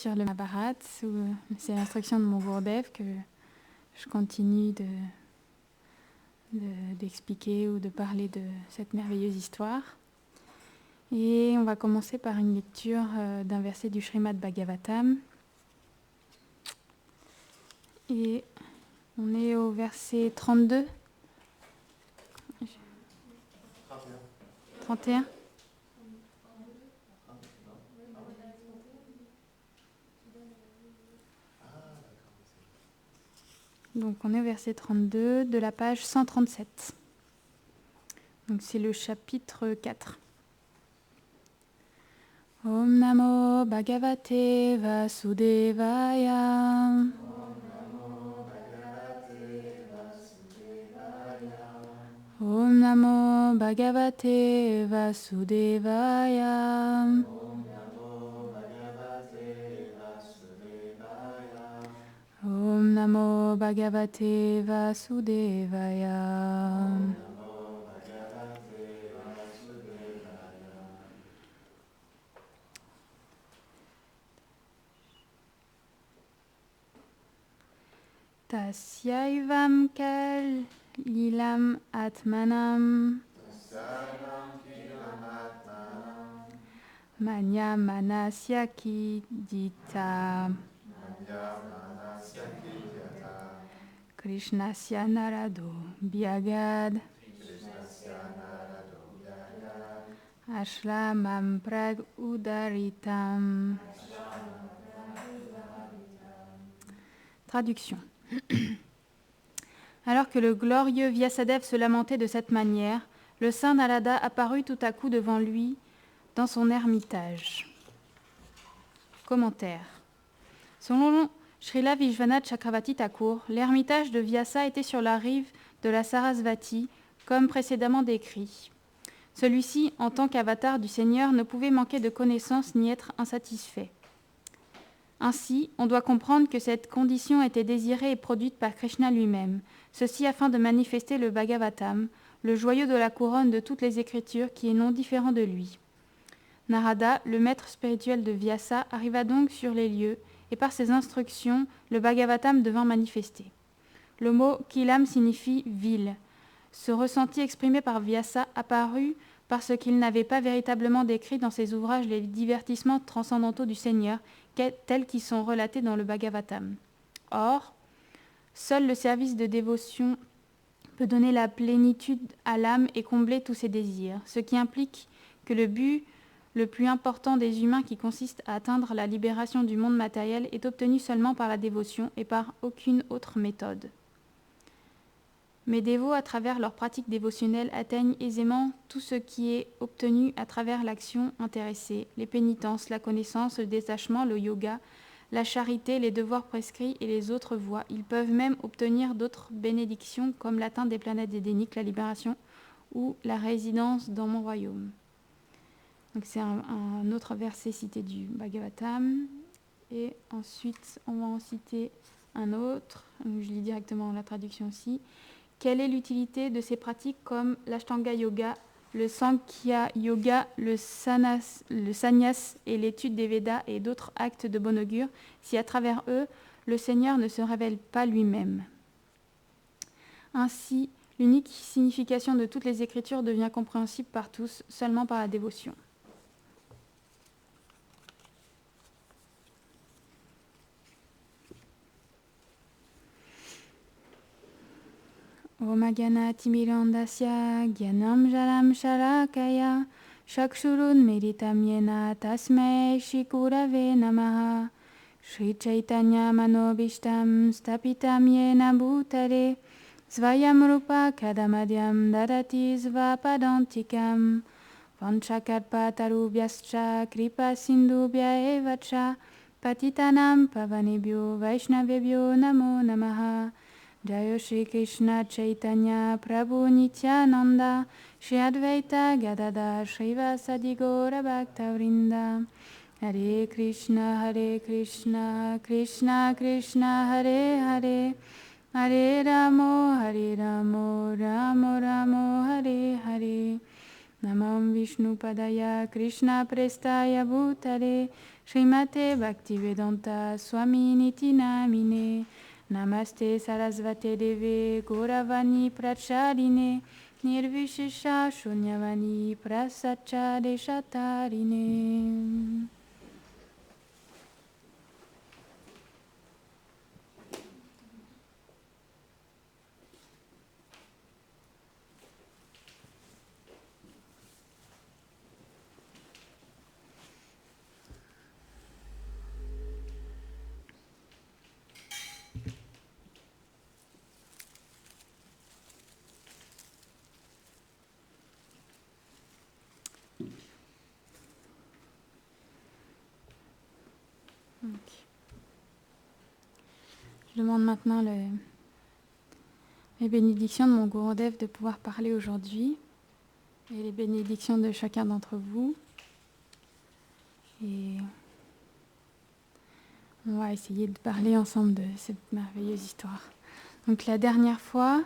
sur le Mahabharata, où c'est l'instruction de mon Gurudev que je continue d'expliquer ou de parler de cette merveilleuse histoire. Et on va commencer par une lecture d'un verset du Srimad Bhagavatam. Et on est au verset 32. 31. Donc on est au verset 32 de la page 137. Donc c'est le chapitre 4. Om Namo Bhagavate Vasudevaya. Om Namo Bhagavate Vasudevaya. Om Namo Bhagavate Vasudevaya. Tasyaivam kalilam atmanam manya manasya kidita Krishnasya narado vyagad ashlamam prag udaritam. Traduction. Alors que le glorieux Vyasadeva se lamentait de cette manière, le saint Narada apparut tout à coup devant lui dans son ermitage. Commentaire. Selon Srila Vishwanath Chakravarti Thakur, l'ermitage de Vyasa était sur la rive de la Sarasvati, comme précédemment décrit. Celui-ci, en tant qu'avatar du Seigneur, ne pouvait manquer de connaissances ni être insatisfait. Ainsi, on doit comprendre que cette condition était désirée et produite par Krishna lui-même, ceci afin de manifester le Bhagavatam, le joyau de la couronne de toutes les Écritures qui est non différent de lui. Narada, le maître spirituel de Vyasa, arriva donc sur les lieux, et par ses instructions, le Bhagavatam devint manifesté. Le mot Kilam signifie ville. Ce ressenti exprimé par Vyasa apparut parce qu'il n'avait pas véritablement décrit dans ses ouvrages les divertissements transcendantaux du Seigneur, tels qu'ils sont relatés dans le Bhagavatam. Or, seul le service de dévotion peut donner la plénitude à l'âme et combler tous ses désirs, ce qui implique que le but le plus important des humains qui consiste à atteindre la libération du monde matériel est obtenu seulement par la dévotion et par aucune autre méthode. Mes dévots, à travers leur pratique dévotionnelle, atteignent aisément tout ce qui est obtenu à travers l'action intéressée, les pénitences, la connaissance, le détachement, le yoga, la charité, les devoirs prescrits et les autres voies. Ils peuvent même obtenir d'autres bénédictions comme l'atteinte des planètes édéniques, la libération ou la résidence dans mon royaume. Donc c'est un autre verset cité du Bhagavatam. Et ensuite, on va en citer un autre. Donc, je lis directement la traduction aussi. Quelle est l'utilité de ces pratiques comme l'Ashtanga Yoga, le Sankhya Yoga, le Sannyas et l'étude des Védas et d'autres actes de bon augure, si à travers eux, le Seigneur ne se révèle pas lui-même? Ainsi, l'unique signification de toutes les Écritures devient compréhensible par tous, seulement par la dévotion. Om Gyanatimirandasya Gyanam Jalam Shalakaya Shakshurun Meritam Yena Tasmai Shikurave Namaha Shri Chaitanya Manobishtam Stapitam Yena Bhutare Svayam Rupa Kadamadyam Dadati Svapadantikam Vanchakarpatarubhyascha Kripa Sindhubhya Evacha Patitanam Pavanebhyo Vaishnavebhyo Namo Namaha. Jaya Shri Krishna Chaitanya Prabhu Nityananda Shri Advaita Gadadhar Srivasadi Gaura Bhaktavrinda. Hare Krishna Krishna Krishna Hare Hare Hare Ramo Ramo Ramo Hare Hare. Namam Vishnu Padaya Krishna Prestaya Bhutale Srimate Bhaktivedanta Swami Niti Namine Namaste Sarasvate Deve Gauravani Pracharine Nirvishesha Shunyavani Prasachade Shatarine. Je demande maintenant les bénédictions de mon Gurudev de pouvoir parler aujourd'hui et les bénédictions de chacun d'entre vous. Et on va essayer de parler ensemble de cette merveilleuse histoire. Donc la dernière fois,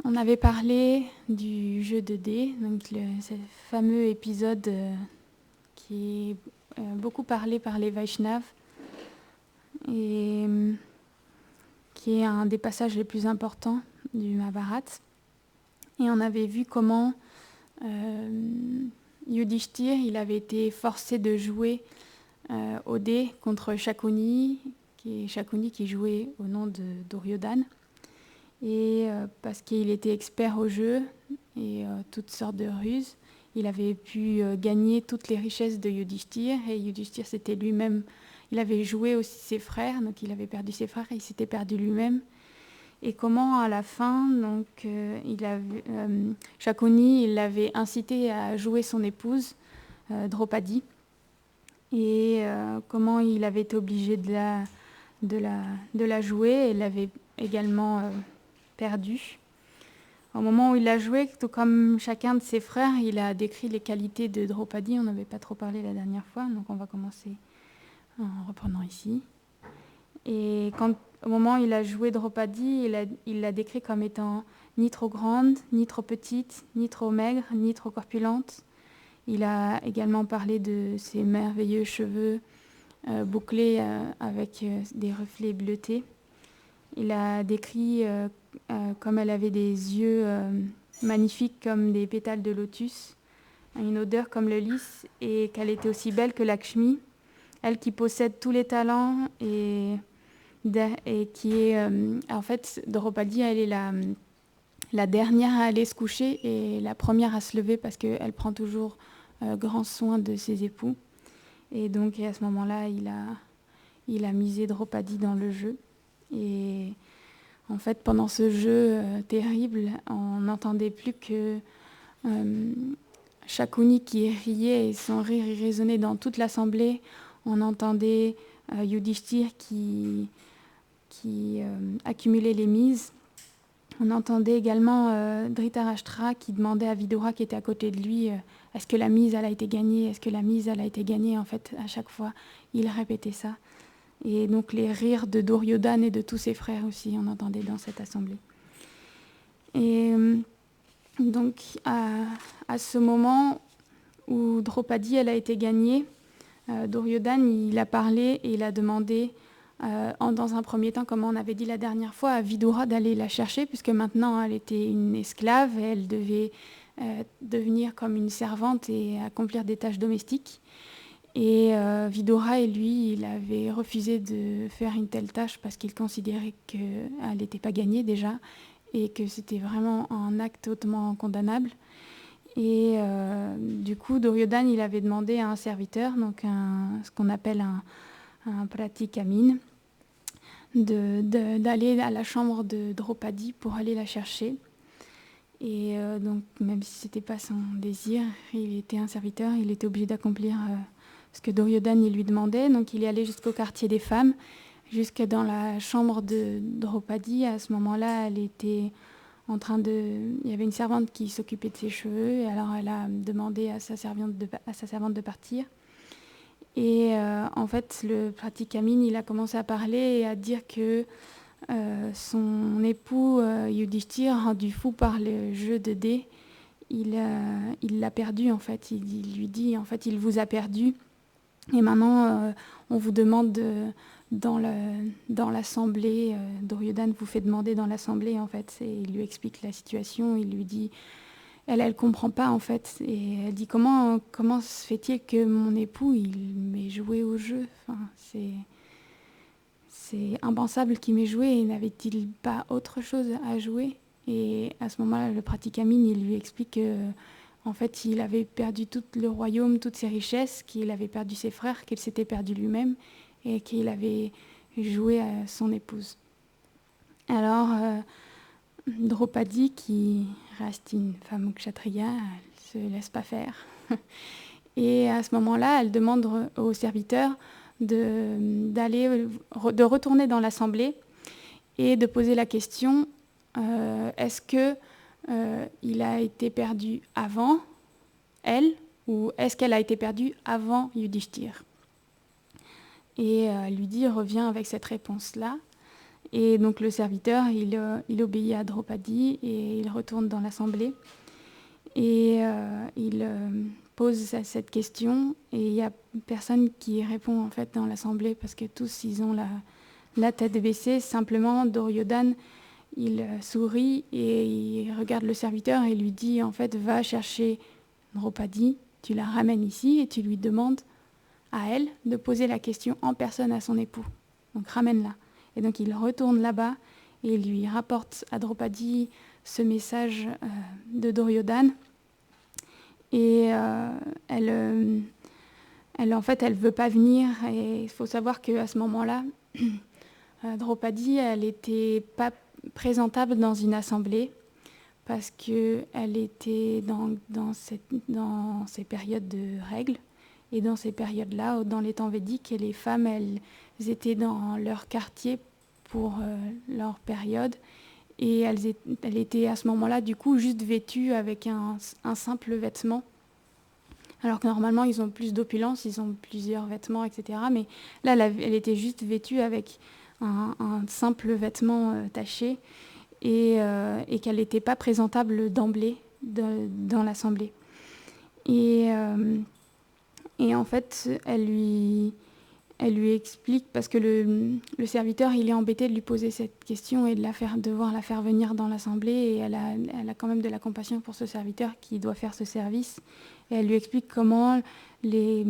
on avait parlé du jeu de dés, donc ce fameux épisode qui est beaucoup parlé par les Vaishnavas et qui est un des passages les plus importants du Mahabharata. Et on avait vu comment Yudhishthir, il avait été forcé de jouer au dé contre Shakuni qui jouait au nom de Duryodhana. Et parce qu'il était expert au jeu et toutes sortes de ruses, il avait pu gagner toutes les richesses de Yudhishthir. Et Yudhishthir, c'était lui-même, il avait joué aussi ses frères, donc il avait perdu ses frères et il s'était perdu lui-même. Et comment à la fin, donc, Shakuni, il l'avait incité à jouer son épouse, Draupadi, et comment il avait été obligé de la jouer, et l'avait également perdu. Au moment où il l'a joué, tout comme chacun de ses frères, il a décrit les qualités de Draupadi. On n'avait pas trop parlé la dernière fois, donc on va commencer en reprenant ici. Et au moment où il a joué Draupadi, il l'a décrit comme étant ni trop grande, ni trop petite, ni trop maigre, ni trop corpulente. Il a également parlé de ses merveilleux cheveux bouclés avec des reflets bleutés. Il a décrit comme elle avait des yeux magnifiques comme des pétales de lotus, une odeur comme le lys, et qu'elle était aussi belle que Lakshmi, elle qui possède tous les talents et qui est en fait Draupadi, elle est la dernière à aller se coucher et la première à se lever parce qu'elle prend toujours grand soin de ses époux. Et donc à ce moment-là, il a misé Draupadi dans le jeu. Et en fait, pendant ce jeu terrible, on n'entendait plus que Shakuni qui riait et son rire résonnait dans toute l'assemblée. On entendait Yudhishthir qui accumulait les mises. On entendait également Dhritarashtra qui demandait à Vidura qui était à côté de lui est-ce que la mise elle a été gagnée, est-ce que la mise elle a été gagnée. En fait, à chaque fois, il répétait ça. Et donc les rires de Duryodhana et de tous ses frères aussi, on entendait dans cette assemblée. Et donc à ce moment où Draupadi elle a été gagnée, Duryodhana il a parlé et il a demandé dans un premier temps, comme on avait dit la dernière fois, à Vidura d'aller la chercher, puisque maintenant elle était une esclave et elle devait devenir comme une servante et accomplir des tâches domestiques. Et Vidura, et lui, il avait refusé de faire une telle tâche parce qu'il considérait qu'elle n'était pas gagnée déjà et que c'était vraiment un acte hautement condamnable. Et du coup, Duryodhana, il avait demandé à un serviteur, donc ce qu'on appelle un pratikamine, d'aller à la chambre de Draupadi pour aller la chercher. Et donc, même si ce n'était pas son désir, il était un serviteur, il était obligé d'accomplir ce que Duryodhana lui demandait. Donc, il est allé jusqu'au quartier des femmes, jusque dans la chambre de Draupadi. À ce moment-là, elle était il y avait une servante qui s'occupait de ses cheveux, et alors elle a demandé à sa servante de partir. Et en fait, le pratikamine, il a commencé à parler et à dire que son époux Yudhishthir, rendu fou par le jeu de dés, il l'a perdu en fait. Il lui dit en fait il vous a perdu et maintenant on vous demande dans l'assemblée, Duryodhana vous fait demander dans l'assemblée en fait. Et il lui explique la situation, il lui dit, elle comprend pas en fait et elle dit comment se fait-il que mon époux il m'ait joué au jeu, enfin, c'est impensable qu'il m'ait joué, et n'avait-il pas autre chose à jouer? Et à ce moment-là, le praticamine, il lui explique que, en fait, il avait perdu tout le royaume, toutes ses richesses, qu'il avait perdu ses frères, qu'il s'était perdu lui-même, et qu'il avait joué à son épouse. Alors, Draupadi, qui reste une femme kshatriya, elle se laisse pas faire. Et à ce moment-là, elle demande au serviteur de retourner dans l'assemblée et de poser la question, est-ce que il a été perdu avant elle ou est-ce qu'elle a été perdue avant Yudhishthir? Et elle lui dit, revient avec cette réponse-là. Et donc le serviteur, il obéit à Draupadi et il retourne dans l'assemblée. Et il pose cette question et il n'y a personne qui répond en fait dans l'assemblée parce que tous ils ont la tête baissée. Simplement Duryodhana, il sourit et il regarde le serviteur et lui dit en fait va chercher Draupadi, tu la ramènes ici et tu lui demandes à elle de poser la question en personne à son époux. Donc ramène-la. Et donc il retourne là-bas et il lui rapporte à Draupadi ce message de Duryodhana. Et elle veut pas venir. Et il faut savoir qu'à ce moment-là, Draupadi, elle n'était pas présentable dans une assemblée parce qu'elle était dans ces périodes de règles. Et dans ces périodes-là, dans les temps védiques, les femmes, elles étaient dans leur quartier pour leur période. Et elle était à ce moment-là, du coup, juste vêtue avec un simple vêtement. Alors que normalement, ils ont plus d'opulence, ils ont plusieurs vêtements, etc. Mais là, elle était juste vêtue avec un simple vêtement taché et qu'elle n'était pas présentable d'emblée dans l'assemblée. Et en fait, elle lui explique, parce que le serviteur, il est embêté de lui poser cette question et de devoir la faire venir dans l'assemblée. Et elle a quand même de la compassion pour ce serviteur qui doit faire ce service. Et elle lui explique comment les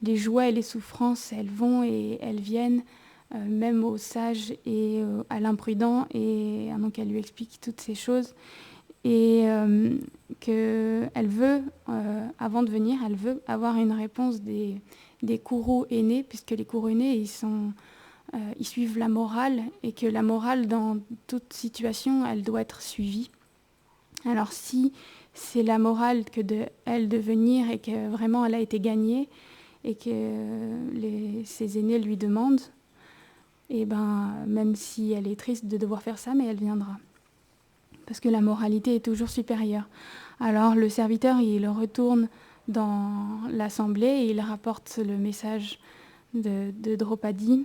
joies et les souffrances, elles vont et elles viennent, même aux sages et à l'imprudent. Et donc elle lui explique toutes ces choses. Et qu'elle veut, avant de venir, elle veut avoir une réponse des Kurus aînés, puisque les Kurus aînés, ils suivent la morale, et que la morale, dans toute situation, elle doit être suivie. Alors si c'est la morale que elle de venir, et que vraiment elle a été gagnée, et que ses aînés lui demandent, et même si elle est triste de devoir faire ça, mais elle viendra. Parce que la moralité est toujours supérieure. Alors le serviteur, il retourne dans l'assemblée et il rapporte le message de Draupadi.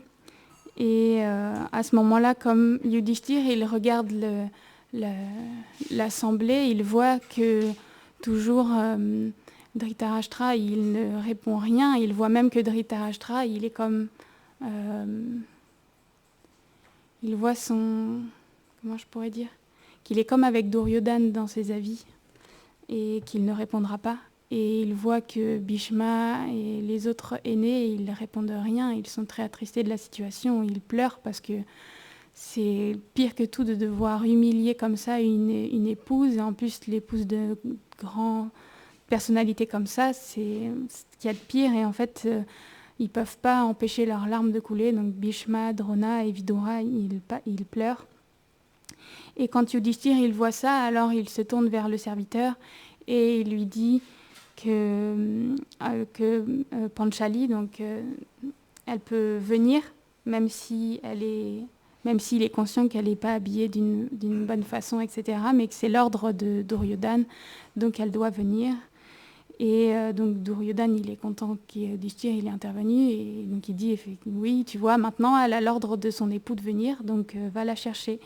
Et à ce moment-là, comme Yudhishthir, il regarde l'assemblée, il voit que toujours Dhritarashtra, il ne répond rien. Il voit même que Dhritarashtra, il est comme... il voit son... Comment je pourrais dire ? Qu'il est comme avec Duryodhana dans ses avis et qu'il ne répondra pas. Et il voit que Bhishma et les autres aînés, ils ne répondent rien. Ils sont très attristés de la situation. Ils pleurent parce que c'est pire que tout de devoir humilier comme ça une épouse. Et en plus, l'épouse de grandes personnalités comme ça, c'est ce qu'il y a de pire. Et en fait, ils ne peuvent pas empêcher leurs larmes de couler. Donc Bhishma, Drona et Vidura, ils pleurent. Et quand Yudhishthir, il voit ça, alors il se tourne vers le serviteur et il lui dit que Panchali, donc elle peut venir, même s'il est conscient qu'elle n'est pas habillée d'une bonne façon, etc., mais que c'est l'ordre de Duryodhana, donc elle doit venir. Et donc Duryodhana, il est content qu'Yudhishthir il est intervenu, et donc il dit oui, tu vois, maintenant elle a l'ordre de son époux de venir, donc va la chercher.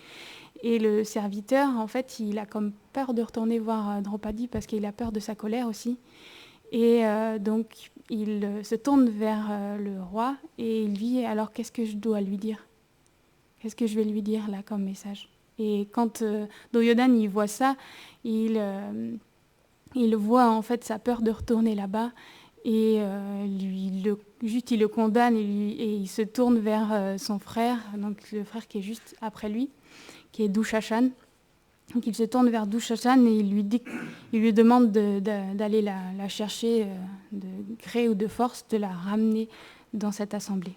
Et le serviteur, en fait, il a comme peur de retourner voir Draupadi parce qu'il a peur de sa colère aussi. Et donc, il se tourne vers le roi et il lui dit « Alors, qu'est-ce que je dois lui dire ? Qu'est-ce que je vais lui dire là comme message ?» Et quand Duryodhana il voit ça, il voit en fait sa peur de retourner là-bas et juste il le condamne et il se tourne vers son frère, donc le frère qui est juste après lui, qui est Dushashan. Donc il se tourne vers Dushashan et il lui demande d'aller la chercher de gré ou de force, de la ramener dans cette assemblée.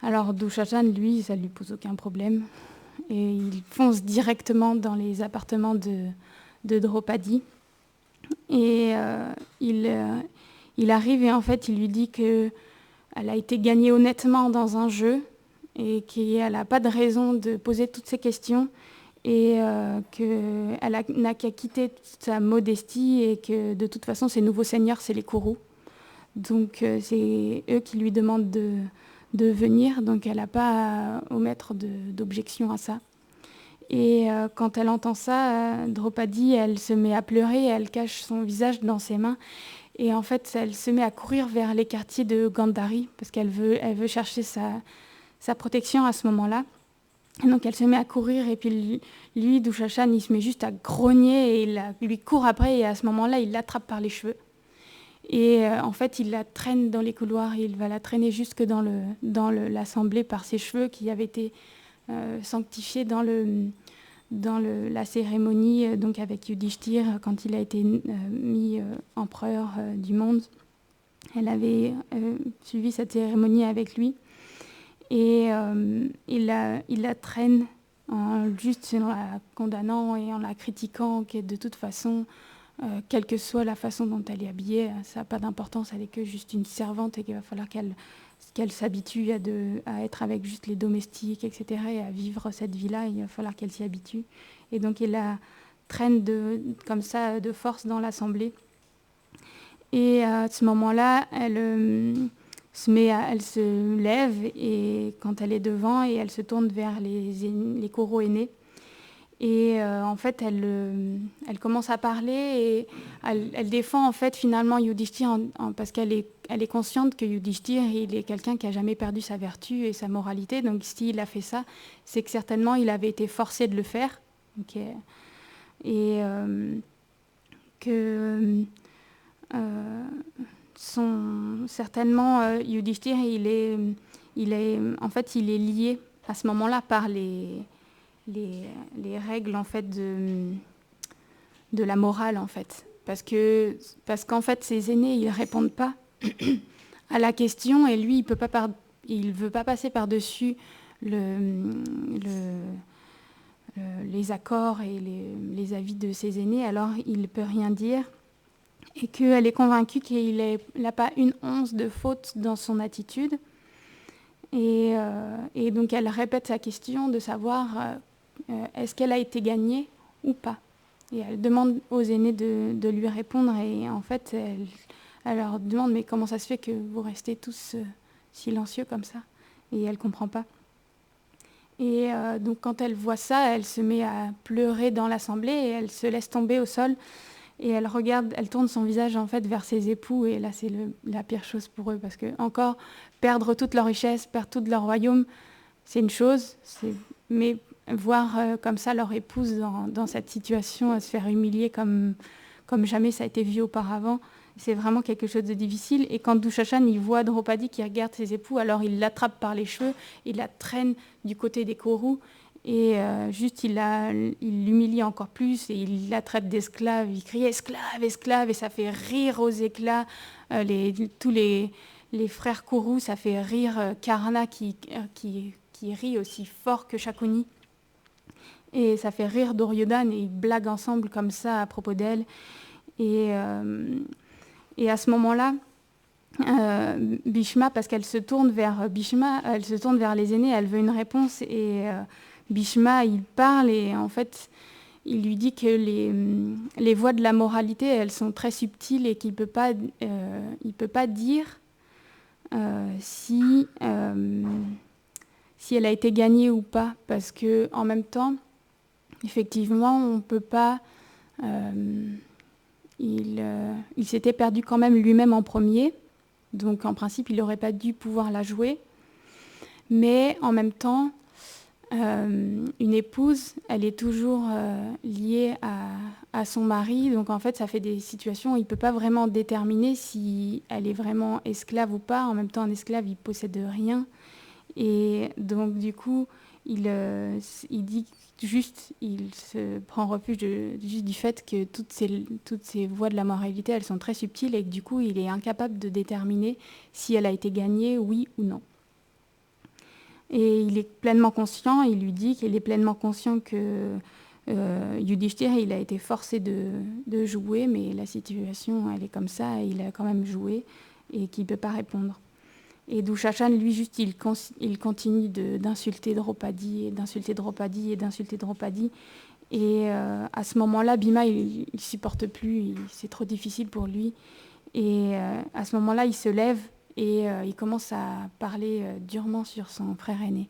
Alors Dushashan, lui, ça ne lui pose aucun problème. Et il fonce directement dans les appartements de Draupadi. Et il arrive et en fait, il lui dit qu'elle a été gagnée honnêtement dans un jeu et qu'elle n'a pas de raison de poser toutes ces questions et qu'elle n'a qu'à quitter toute sa modestie et que de toute façon, ses nouveaux seigneurs, c'est les Kourous. Donc, c'est eux qui lui demandent de venir, donc elle n'a pas à omettre d'objection à ça. Et quand elle entend ça, Draupadi, elle se met à pleurer, elle cache son visage dans ses mains. Et en fait, elle se met à courir vers les quartiers de Gandhari, parce qu'elle veut chercher sa protection à ce moment-là. Et donc elle se met à courir, et puis lui, Dushashan, il se met juste à grogner, et il lui court après, et à ce moment-là, il l'attrape par les cheveux. Et en fait, il la traîne dans les couloirs, et il va la traîner jusque dans l'assemblée par ses cheveux qui avaient été sanctifiés dans la cérémonie donc avec Yudhishthir quand il a été mis empereur du monde. Elle avait suivi cette cérémonie avec lui et il la traîne juste en la condamnant et en la critiquant que de toute façon quelle que soit la façon dont elle est habillée, ça n'a pas d'importance, elle n'est que juste une servante et qu'il va falloir qu'elle s'habitue à être avec juste les domestiques, etc., et à vivre cette vie-là, il va falloir qu'elle s'y habitue. Et donc, il la traîne comme ça de force dans l'assemblée. Et à ce moment-là, elle se lève et quand elle est devant, et elle se tourne vers les Kourous aînés. Et en fait, elle commence à parler et elle défend en fait finalement Yudhishthir parce qu'elle est consciente que Yudhishthir, il est quelqu'un qui n'a jamais perdu sa vertu et sa moralité. Donc s'il a fait ça, c'est que certainement il avait été forcé de le faire. Okay. Et que certainement Yudhishthir, il est lié à ce moment-là par les règles en fait de la morale en fait parce qu'en fait ces aînés ils répondent pas à la question et lui il veut pas passer par-dessus les accords et les avis de ses aînés, alors il ne peut rien dire et qu'elle est convaincue qu'il n'a pas une once de faute dans son attitude et donc elle répète sa question de savoir est-ce qu'elle a été gagnée ou pas. Et elle demande aux aînés de lui répondre et en fait elle leur demande mais comment ça se fait que vous restez tous silencieux comme ça, et elle ne comprend pas. Et donc quand elle voit ça, elle se met à pleurer dans l'assemblée et elle se laisse tomber au sol et elle tourne son visage en fait vers ses époux et là c'est la pire chose pour eux parce que encore perdre toute leur richesse, perdre tout leur royaume, c'est une chose, mais voir comme ça leur épouse dans cette situation, se faire humilier comme jamais ça a été vu auparavant, c'est vraiment quelque chose de difficile. Et quand Dushashan il voit Draupadi qui regarde ses époux, alors il l'attrape par les cheveux, il la traîne du côté des Kourous et juste il l'humilie encore plus et il la traite d'esclave, il crie esclave, esclave et ça fait rire aux éclats tous les frères Kourous, ça fait rire Karna qui rit aussi fort que Shakuni. Et ça fait rire Duryodhana et ils blaguent ensemble comme ça à propos d'elle. Et à ce moment-là, Bhishma, parce qu'elle se tourne vers Bhishma, elle se tourne vers les aînés, elle veut une réponse. Et Bhishma, il parle et en fait, il lui dit que les voies de la moralité, elles sont très subtiles et qu'il peut pas dire si elle a été gagnée ou pas, parce que en même temps, effectivement, on ne peut pas... il s'était perdu quand même lui-même en premier, donc en principe, il n'aurait pas dû pouvoir la jouer. Mais en même temps, une épouse, elle est toujours liée à son mari. Donc en fait, ça fait des situations où il ne peut pas vraiment déterminer si elle est vraiment esclave ou pas. En même temps, un esclave, il ne possède rien. Et donc du coup, il dit juste, il se prend refuge juste du fait que toutes ces voies de la moralité, elles sont très subtiles et que du coup, il est incapable de déterminer si elle a été gagnée, oui ou non. Et il est pleinement conscient, il lui dit qu'il est pleinement conscient que Yudhishthir, il a été forcé de jouer, mais la situation, elle est comme ça, il a quand même joué et qu'il ne peut pas répondre. Et Dushashan, lui, juste, il continue d'insulter Draupadi, et d'insulter Draupadi, et d'insulter Draupadi. Et à ce moment-là, Bhima, il ne supporte plus, c'est trop difficile pour lui. Et à ce moment-là, il se lève et il commence à parler durement sur son frère aîné.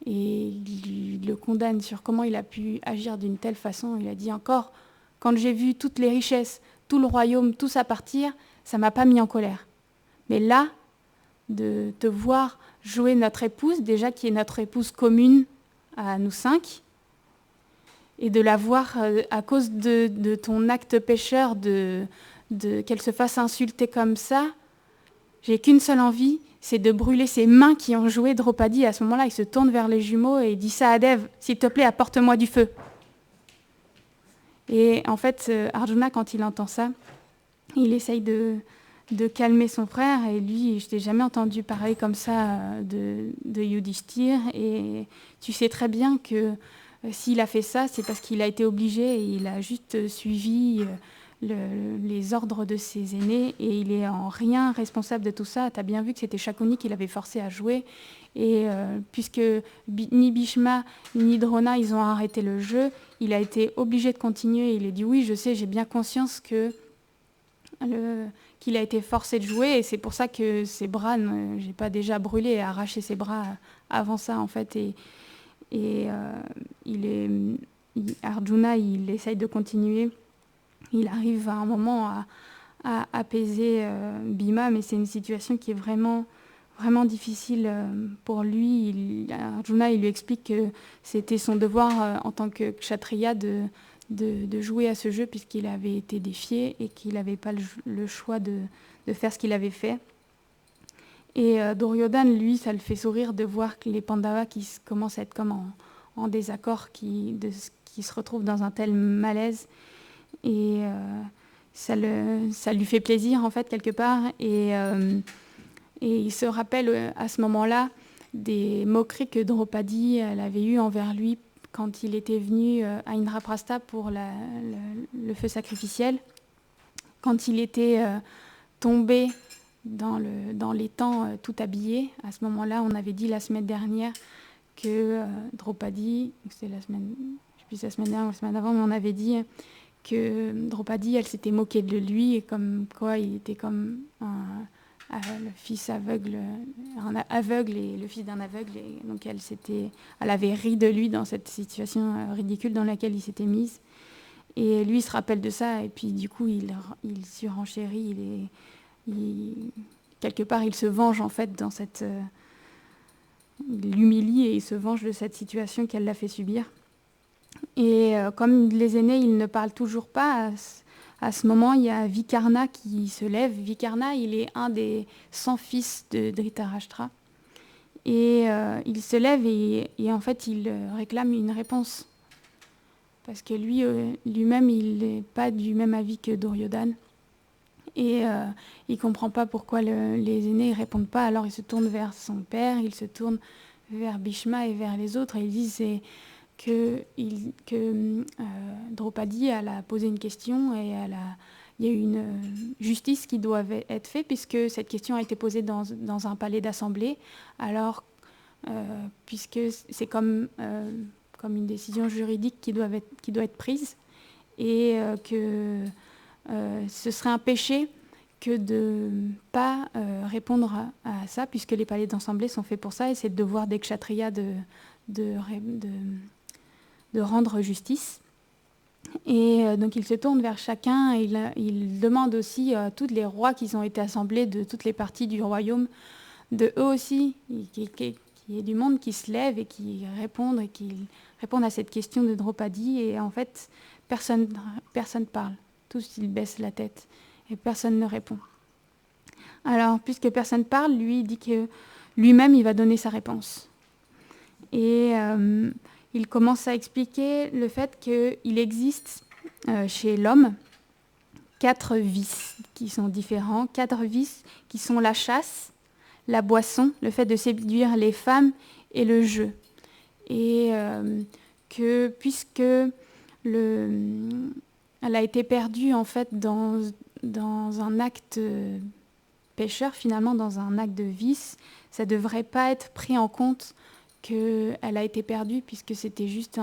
Et il le condamne sur comment il a pu agir d'une telle façon. Il a dit encore, quand j'ai vu toutes les richesses, tout le royaume, tout ça partir, ça ne m'a pas mis en colère. Mais là, de te voir jouer notre épouse, déjà qui est notre épouse commune à nous 5, et de la voir à cause de ton acte pécheur, qu'elle se fasse insulter comme ça, j'ai qu'une seule envie, c'est de brûler ses mains qui ont joué Draupadi. À ce moment-là, il se tourne vers les jumeaux et il dit ça à Dev, s'il te plaît, apporte-moi du feu. Et en fait, Arjuna, quand il entend ça, il essaye de calmer son frère, et lui, je t'ai jamais entendu parler comme ça de Yudhishthir, et tu sais très bien que s'il a fait ça, c'est parce qu'il a été obligé, et il a juste suivi les ordres de ses aînés, et il est en rien responsable de tout ça. Tu as bien vu que c'était Shakuni qui l'avait forcé à jouer, et puisque ni Bhishma ni Drona, ils ont arrêté le jeu, il a été obligé de continuer, il a dit oui, je sais, j'ai bien conscience que qu'il a été forcé de jouer, et c'est pour ça que ses bras, j'ai pas déjà brûlé et arraché ses bras avant ça en fait, et Arjuna, il essaye de continuer, il arrive à un moment à apaiser Bhima, mais c'est une situation qui est vraiment vraiment difficile pour lui. Arjuna, il lui explique que c'était son devoir en tant que kshatriya de jouer à ce jeu, puisqu'il avait été défié et qu'il n'avait pas le choix de faire ce qu'il avait fait. Et Duryodhana, lui, ça le fait sourire de voir que les Pandavas qui commencent à être comme en désaccord, qui se retrouvent dans un tel malaise. Et ça lui fait plaisir, en fait, quelque part. Et il se rappelle à ce moment-là des moqueries que Draupadi elle avait eues envers lui quand il était venu à Indraprastha pour le feu sacrificiel, quand il était tombé dans l'étang tout habillé. À ce moment-là, on avait dit la semaine dernière que Draupadi, c'était la semaine, je sais plus la semaine dernière ou la semaine avant, mais on avait dit que Draupadi, elle s'était moquée de lui, et comme quoi il était comme le fils aveugle, et le fils d'un aveugle, et donc elle avait ri de lui dans cette situation ridicule dans laquelle il s'était mis. Et lui, il se rappelle de ça, et puis du coup, il surenchérit, quelque part, il se venge en fait dans cette... il l'humilie et il se venge de cette situation qu'elle l'a fait subir. Et comme les aînés, ils ne parlent toujours pas, à ce moment, il y a Vikarna qui se lève. Vikarna, il est un des 100 fils de Dhritarashtra. Et il se lève et en fait, il réclame une réponse. Parce que lui-même, il n'est pas du même avis que Duryodhana. Et il ne comprend pas pourquoi les aînés ne répondent pas. Alors il se tourne vers son père, il se tourne vers Bhishma et vers les autres. Et il dit que Draupadi, elle a posé une question et il y a eu une justice qui doit être faite, puisque cette question a été posée dans un palais d'assemblée. Alors, puisque c'est comme une décision juridique qui doit être prise, et que ce serait un péché que de ne pas répondre à ça, puisque les palais d'assemblée sont faits pour ça, et c'est le devoir des kshatriyas de rendre justice. Et donc il se tourne vers chacun et il demande aussi à tous les rois qui ont été assemblés de toutes les parties du royaume, de eux aussi, qu'il y ait du monde qui se lève et qui répondent à cette question de Draupadi. Et en fait, personne parle. Tous, ils baissent la tête et personne ne répond. Alors, puisque personne parle, lui, il dit que lui-même, il va donner sa réponse. Et il commence à expliquer le fait qu'il existe chez l'homme 4 vices qui sont différents, 4 vices qui sont la chasse, la boisson, le fait de séduire les femmes et le jeu. Et que puisque elle a été perdue en fait dans un acte pécheur, finalement dans un acte de vice, ça ne devrait pas être pris en compte qu'elle a été perdue, puisque c'était juste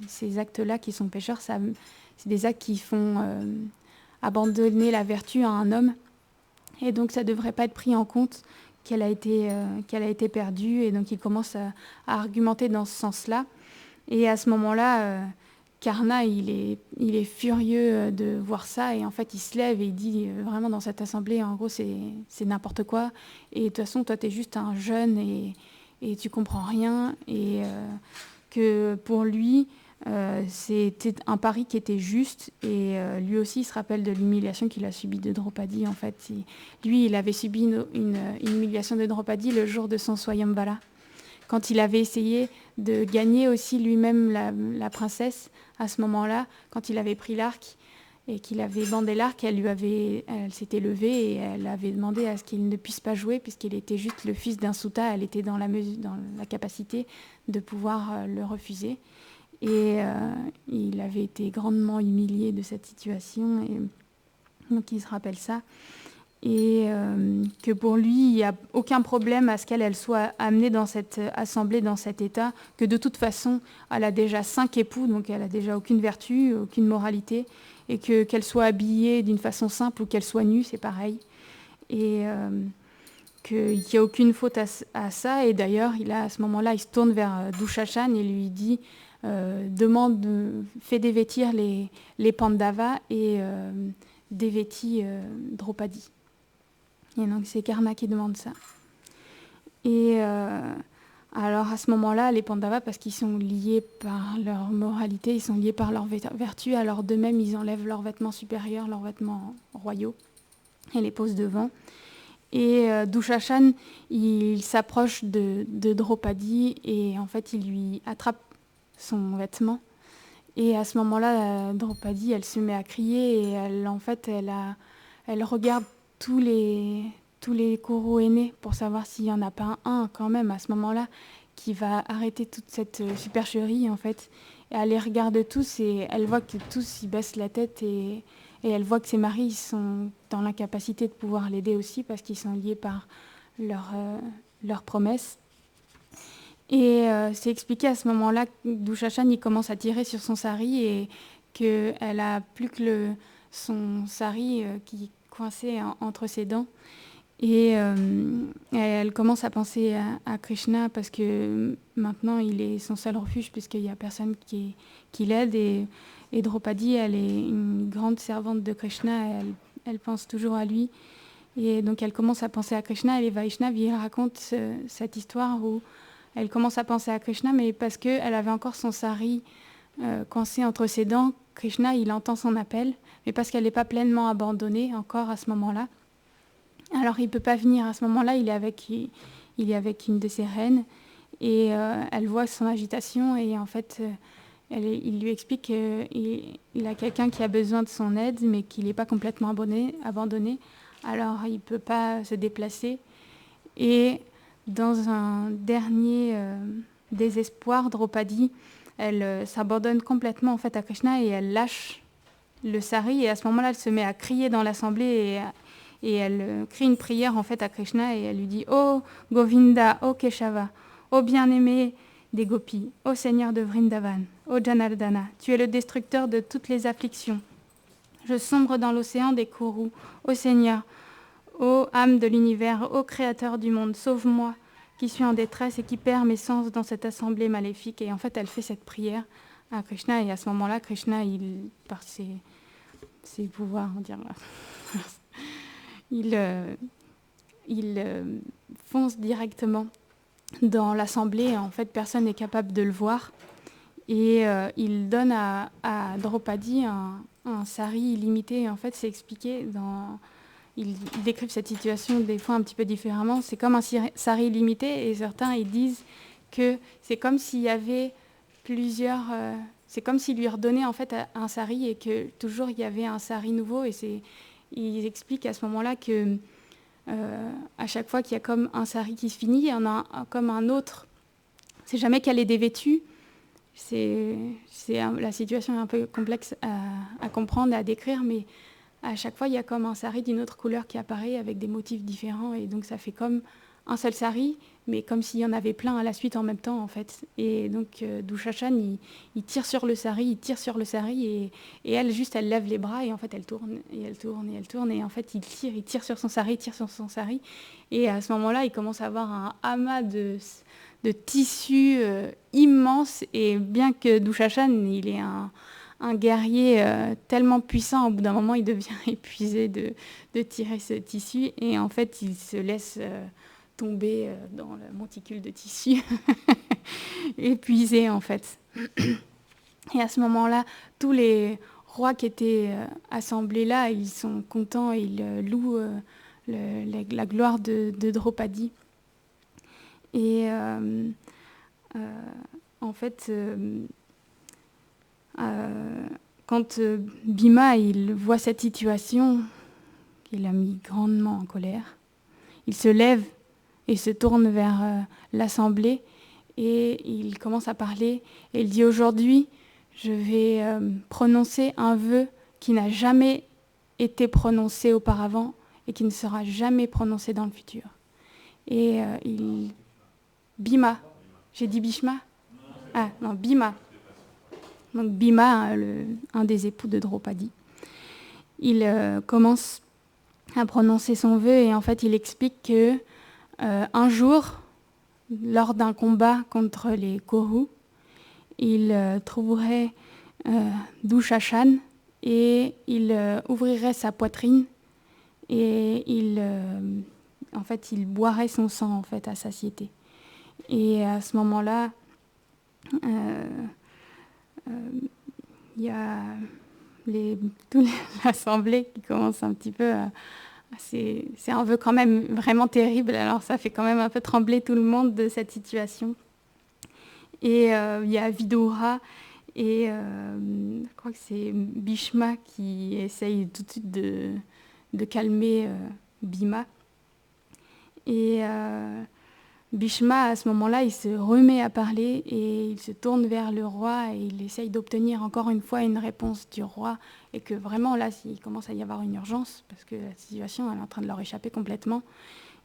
ces actes-là qui sont pécheurs, c'est des actes qui font abandonner la vertu à un homme. Et donc ça ne devrait pas être pris en compte qu'elle a été perdue. Et donc il commence à argumenter dans ce sens-là. Et à ce moment-là, Karna, il est furieux de voir ça. Et en fait, il se lève et il dit vraiment dans cette assemblée, en gros, c'est n'importe quoi. Et de toute façon, toi, tu es juste un jeune et tu comprends rien. Et que pour lui, c'était un pari qui était juste. Et lui aussi, il se rappelle de l'humiliation qu'il a subie de Draupadi. En fait, lui, il avait subi une humiliation de Draupadi le jour de son Swayamvara, quand il avait essayé de gagner aussi lui-même la princesse. À ce moment-là, quand il avait pris l'arc et qu'il avait bandé l'arc, elle s'était levée et elle avait demandé à ce qu'il ne puisse pas jouer, puisqu'il était juste le fils d'un Sutta. Elle était dans la capacité de pouvoir le refuser. Et il avait été grandement humilié de cette situation. Et donc il se rappelle ça. Et que pour lui, il n'y a aucun problème à ce qu'elle soit amenée dans cette assemblée, dans cet état, que de toute façon, elle a déjà 5 époux, donc elle a déjà aucune vertu, aucune moralité, et qu'elle soit habillée d'une façon simple ou qu'elle soit nue, c'est pareil. Et qu'il n'y a aucune faute à ça. Et d'ailleurs, à ce moment-là, il se tourne vers Dushashan et lui dit fais dévêtir les Pandavas et dévêtis Draupadi. Et donc c'est Karna qui demande ça. Et alors à ce moment-là, les Pandavas, parce qu'ils sont liés par leur moralité, ils sont liés par leur vertu, alors d'eux-mêmes, ils enlèvent leurs vêtements supérieurs, leurs vêtements royaux, et les posent devant. Et Dushashan, il s'approche de Draupadi et en fait, il lui attrape son vêtement. Et à ce moment-là, Draupadi, elle se met à crier et elle regarde tous les Koro aînés pour savoir s'il n'y en a pas un quand même à ce moment-là qui va arrêter toute cette supercherie en fait. Et elle les regarde tous et elle voit que tous ils baissent la tête et elle voit que ses maris sont dans l'incapacité de pouvoir l'aider aussi parce qu'ils sont liés par leur promesse. Et c'est expliqué à ce moment-là que Dushashan il commence à tirer sur son sari et qu'elle a plus que son sari qui est coincé entre ses dents. Et elle commence à penser à Krishna parce que maintenant il est son seul refuge puisqu'il n'y a personne qui l'aide. Et Draupadi, elle est une grande servante de Krishna, elle pense toujours à lui. Et donc elle commence à penser à Krishna et les Vaishnavas ils racontent cette histoire où elle commence à penser à Krishna, mais parce qu'elle avait encore son sari coincé entre ses dents, Krishna, il entend son appel, mais parce qu'elle n'est pas pleinement abandonnée encore à ce moment-là. Alors il ne peut pas venir à ce moment-là, il est avec une de ses reines, et elle voit son agitation, et en fait, il lui explique qu'il a quelqu'un qui a besoin de son aide, mais qu'il n'est pas complètement abandonné, alors il ne peut pas se déplacer. Et dans un dernier désespoir, Draupadi, elle s'abandonne complètement en fait à Krishna et elle lâche le sari. Et à ce moment-là, elle se met à crier dans l'assemblée et elle crie une prière en fait à Krishna et elle lui dit « Oh Govinda, oh Keshava, oh bien-aimé des gopis, ô Seigneur de Vrindavan, ô Janardana, tu es le destructeur de toutes les afflictions. Je sombre dans l'océan des Kurus, ô Seigneur, ô âme de l'univers, ô Créateur du monde, sauve-moi, qui suis en détresse et qui perd mes sens dans cette assemblée maléfique. Et en fait, elle fait cette prière à Krishna. Et à ce moment-là, Krishna, par ses pouvoirs, on dirait, il fonce directement dans l'assemblée. En fait, personne n'est capable de le voir. Et il donne à Draupadi un sari illimité. Et en fait, c'est expliqué ils décrivent cette situation des fois un petit peu différemment. C'est comme un sari illimité et certains ils disent que c'est comme s'il y avait plusieurs... c'est comme s'il lui redonnait en fait un sari et que toujours il y avait un sari nouveau. Et ils expliquent à ce moment-là que à chaque fois qu'il y a comme un sari qui se finit, il y en a comme un autre. C'est jamais qu'elle est dévêtue. La situation est un peu complexe à comprendre et à décrire, mais à chaque fois, il y a comme un sari d'une autre couleur qui apparaît avec des motifs différents. Et donc, ça fait comme un seul sari, mais comme s'il y en avait plein à la suite en même temps, en fait. Et donc, Dushashan, il tire sur le sari, et elle, juste, elle lève les bras, et en fait, elle tourne, et elle tourne, et elle tourne. Et en fait, il tire sur son sari, Et à ce moment-là, il commence à avoir un amas de tissu immense. Et bien que Dushashan, il est un guerrier tellement puissant, au bout d'un moment, il devient épuisé de tirer ce tissu. Et en fait, il se laisse tomber dans le monticule de tissu, épuisé en fait. Et à ce moment-là, tous les rois qui étaient assemblés là, ils sont contents, ils louent la gloire de Draupadi. Et en fait... quand Bhima il voit cette situation, il a mis grandement en colère. Il se lève et se tourne vers l'assemblée et il commence à parler. Et il dit: aujourd'hui, je vais prononcer un vœu qui n'a jamais été prononcé auparavant et qui ne sera jamais prononcé dans le futur. Et Bhima, j'ai dit Bhishma ? Ah non, Bhima. Donc Bhima, un des époux de Draupadi, il commence à prononcer son vœu et en fait il explique que un jour, lors d'un combat contre les Kurus, il trouverait Dushashan et il ouvrirait sa poitrine et il boirait son sang en fait à satiété. Et à ce moment-là, il y a toute l'assemblée qui commence un petit peu c'est un vœu quand même vraiment terrible, alors ça fait quand même un peu trembler tout le monde de cette situation. Et il y a Vidura et je crois que c'est Bhishma qui essaye tout de suite de calmer Bhima. Et Bhishma, à ce moment-là, il se remet à parler et il se tourne vers le roi et il essaye d'obtenir encore une fois une réponse du roi et que vraiment là, il commence à y avoir une urgence parce que la situation elle est en train de leur échapper complètement.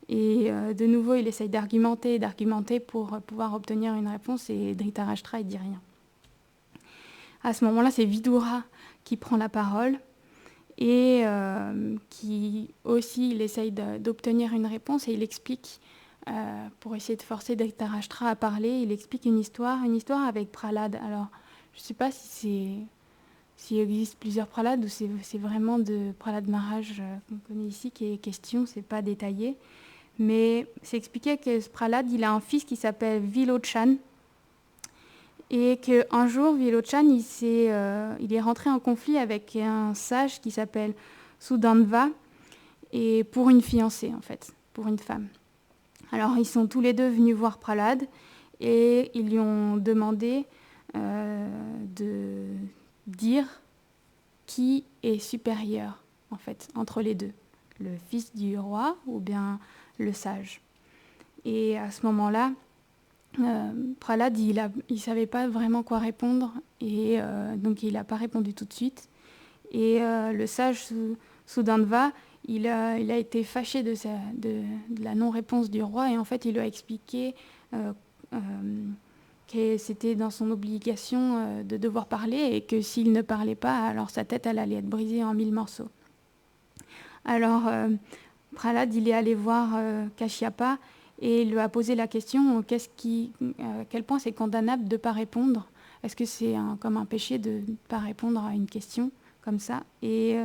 Et de nouveau, il essaye d'argumenter pour pouvoir obtenir une réponse et Dhritarashtra, il dit rien. À ce moment-là, c'est Vidura qui prend la parole et qui aussi, il essaye d'obtenir une réponse et il explique pour essayer de forcer Dhritarashtra à parler, il explique une histoire avec Prahlad. Alors, je ne sais pas s'il existe plusieurs Prahlad ou c'est vraiment de Prahlad Maharaj qu'on connaît ici qui est question, c'est pas détaillé. Mais c'est expliqué que ce Prahlad, il a un fils qui s'appelle Vilochan et qu'un jour, Vilochan, il est rentré en conflit avec un sage qui s'appelle Sudandva et pour une fiancée, en fait, pour une femme. Alors, ils sont tous les deux venus voir Prahlad et ils lui ont demandé de dire qui est supérieur, en fait, entre les deux, le fils du roi ou bien le sage. Et à ce moment-là, Prahlad, il ne savait pas vraiment quoi répondre et donc il n'a pas répondu tout de suite. Et le sage Sudandva, il a été fâché de la non-réponse du roi et en fait il lui a expliqué que c'était dans son obligation de devoir parler et que s'il ne parlait pas, alors sa tête elle allait être brisée en 1000 morceaux. Alors Prahlad il est allé voir Kashyapa et il lui a posé la question à quel point c'est condamnable de ne pas répondre. Est-ce que c'est comme un péché de ne pas répondre à une question comme ça? Et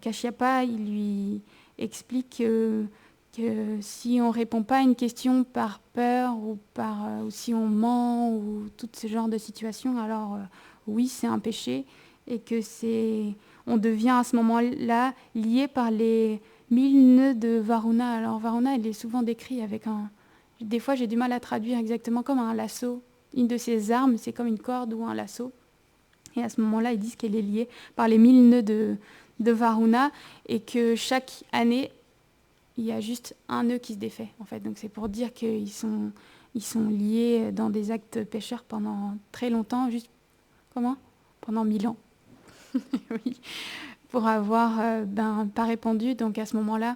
Kashyapa, il lui explique que si on ne répond pas à une question par peur ou si on ment ou tout ce genre de situations, alors oui, c'est un péché et que on devient à ce moment-là lié par les 1000 nœuds de Varuna. Alors Varuna, il est souvent décrit avec des fois, j'ai du mal à traduire exactement comme un lasso. Une de ses armes, c'est comme une corde ou un lasso. Et à ce moment-là, ils disent qu'elle est liée par les 1000 nœuds de Varuna et que chaque année, il y a juste un nœud qui se défait, en fait. Donc c'est pour dire qu'ils sont liés dans des actes pécheurs pendant très longtemps, pendant 1000 ans. Oui, pour avoir pas répondu. Donc à ce moment-là,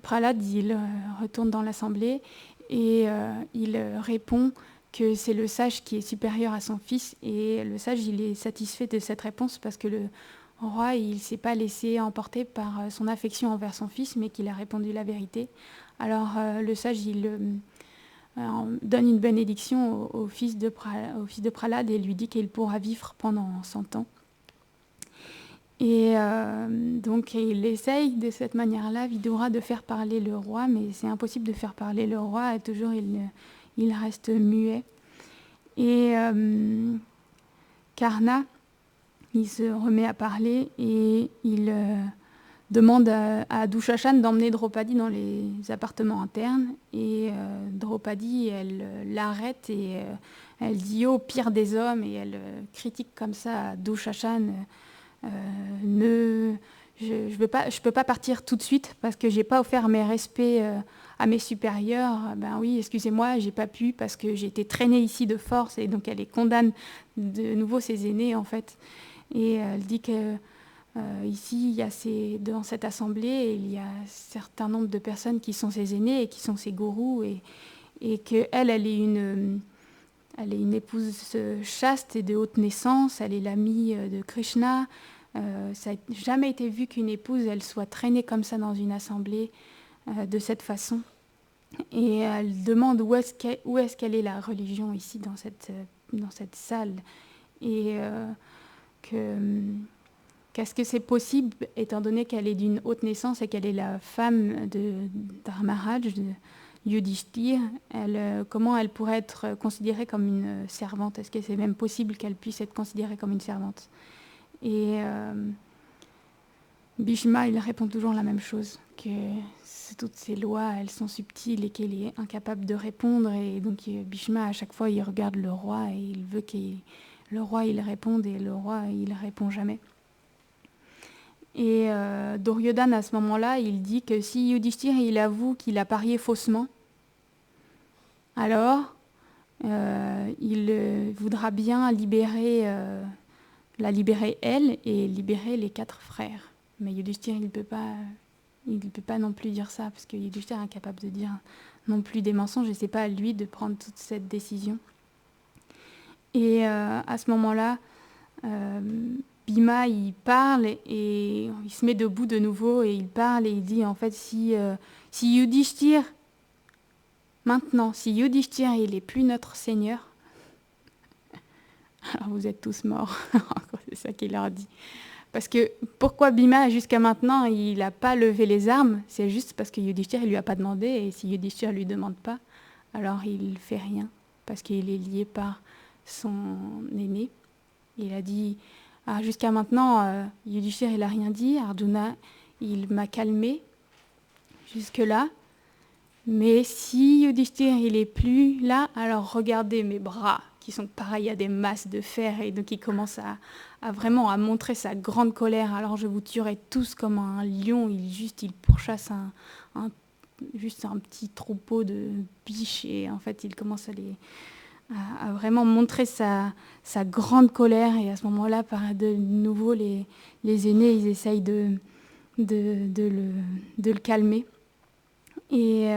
Prahlad, il retourne dans l'assemblée et il répond que c'est le sage qui est supérieur à son fils. Et le sage, il est satisfait de cette réponse parce que le roi, il ne s'est pas laissé emporter par son affection envers son fils, mais qu'il a répondu la vérité. Alors le sage, il donne une bénédiction au fils de Prahlad et lui dit qu'il pourra vivre pendant 100 ans. Et donc il essaye de cette manière-là, Vidura, de faire parler le roi, mais c'est impossible de faire parler le roi, et toujours il reste muet. Et Karna, il se remet à parler et il demande à Dushashan d'emmener Draupadi dans les appartements internes. Et Draupadi, elle l'arrête et elle dit « Oh, pire des hommes !» et elle critique comme ça Dushashan. Je peux pas partir tout de suite parce que j'ai pas offert mes respects à mes supérieurs. Ben oui, excusez-moi, j'ai pas pu parce que j'ai été traînée ici de force, et donc elle condamne de nouveau ses aînés en fait. Et elle dit que ici, dans cette assemblée, il y a un certain nombre de personnes qui sont ses aînés et qui sont ses gourous, et qu'elle, elle est une épouse chaste et de haute naissance, elle est l'amie de Krishna. Ça n'a jamais été vu qu'une épouse, elle soit traînée comme ça dans une assemblée de cette façon. Et elle demande où est-ce qu'elle est la religion ici dans cette salle. Et qu'est-ce que c'est possible, étant donné qu'elle est d'une haute naissance et qu'elle est la femme de Dharmaraj, de Yudhishthir, comment elle pourrait être considérée comme une servante? Est-ce que c'est même possible qu'elle puisse être considérée comme une servante? Et Bhishma, il répond toujours la même chose, que toutes ces lois, elles sont subtiles et qu'elle est incapable de répondre. Et donc Bhishma, à chaque fois, il regarde le roi et il veut que le roi, il réponde, et le roi, il répond jamais. Et Duryodhana, à ce moment-là, il dit que si Yudhishthir, il avoue qu'il a parié faussement, alors il voudra bien la libérer elle et libérer les 4 frères. Mais Yudhishthir, il ne peut pas non plus dire ça, parce que Yudhishthir est incapable de dire non plus des mensonges, et c'est pas à lui de prendre toute cette décision. Et à ce moment-là, Bhima, il parle et il se met debout de nouveau et il parle et il dit en fait si Yudhishthir, maintenant, si Yudhishthir, il n'est plus notre Seigneur, alors vous êtes tous morts. C'est ça qu'il leur dit. Parce que pourquoi Bhima, jusqu'à maintenant, il n'a pas levé les armes? C'est juste parce que Yudhishthir, il ne lui a pas demandé, et si Yudhishthir ne lui demande pas, alors il ne fait rien, parce qu'il est lié par son aîné. Il a dit, jusqu'à maintenant, Yudhishthir, il n'a rien dit, Arjuna, il m'a calmé jusque-là, mais si Yudhishthir, il n'est plus là, alors regardez mes bras, qui sont pareils à des masses de fer, et donc il commence à vraiment montrer sa grande colère. Alors je vous tuerai tous comme un lion. Il pourchasse juste un petit troupeau de biches, et en fait il commence à vraiment montrer sa grande colère. Et à ce moment-là, de nouveau, les aînés, ils essayent de le calmer. Et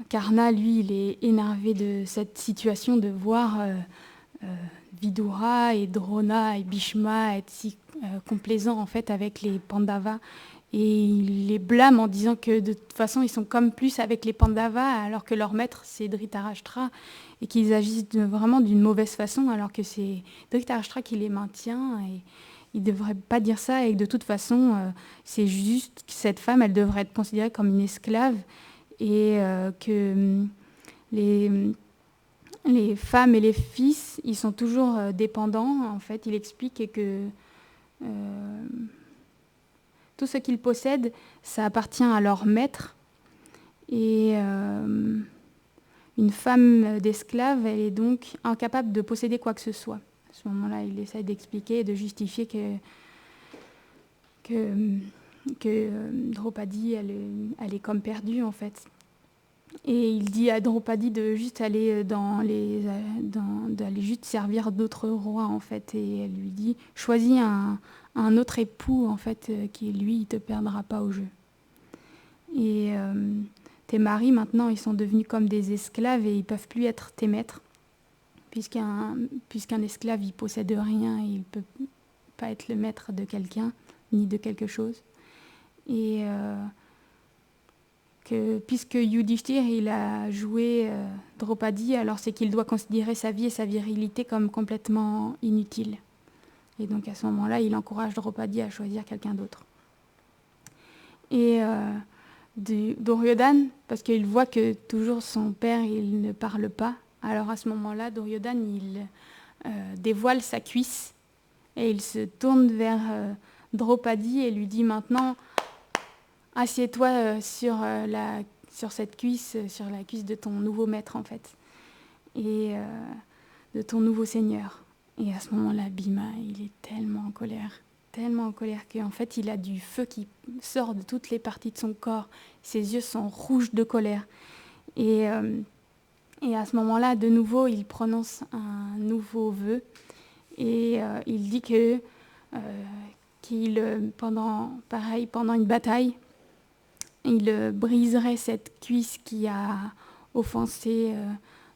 Karna, lui, il est énervé de cette situation, de voir Vidura et Drona et Bhishma être si complaisants en fait avec les Pandavas, Et il les blâme en disant que de toute façon, ils sont comme plus avec les Pandavas, alors que leur maître, c'est Dhritarashtra, et qu'ils agissent vraiment d'une mauvaise façon, alors que c'est Dhritarashtra qui les maintient. Et il ne devrait pas dire ça, et que de toute façon, c'est juste que cette femme, elle devrait être considérée comme une esclave, et que les femmes et les fils, ils sont toujours dépendants, en fait. Il explique que tout ce qu'ils possèdent, ça appartient à leur maître. Et une femme d'esclave, elle est donc incapable de posséder quoi que ce soit. À ce moment-là, il essaie d'expliquer et de justifier que Draupadi, elle est comme perdue, en fait. Et il dit à Draupadi de juste aller d'aller juste servir d'autres rois, en fait. Et elle lui dit, choisis un autre époux, en fait, qui, lui, il ne te perdra pas au jeu. Et tes maris, maintenant, ils sont devenus comme des esclaves et ils ne peuvent plus être tes maîtres. Puisqu'un esclave, il ne possède rien, et il ne peut pas être le maître de quelqu'un, ni de quelque chose. Et puisque Yudhishthir, il a joué Draupadi, alors c'est qu'il doit considérer sa vie et sa virilité comme complètement inutiles. Et donc à ce moment-là, il encourage Draupadi à choisir quelqu'un d'autre. Et Duryodhana, parce qu'il voit que toujours son père, il ne parle pas, alors à ce moment-là, Duryodhana, il dévoile sa cuisse et il se tourne vers Draupadi et lui dit maintenant, assieds-toi sur cette cuisse, sur la cuisse de ton nouveau maître, en fait, et de ton nouveau seigneur. Et à ce moment-là, Bhima, il est tellement en colère qu'en fait, il a du feu qui sort de toutes les parties de son corps. Ses yeux sont rouges de colère. Et à ce moment-là, de nouveau, il prononce un nouveau vœu. Et il dit pendant une bataille, il briserait cette cuisse qui a offensé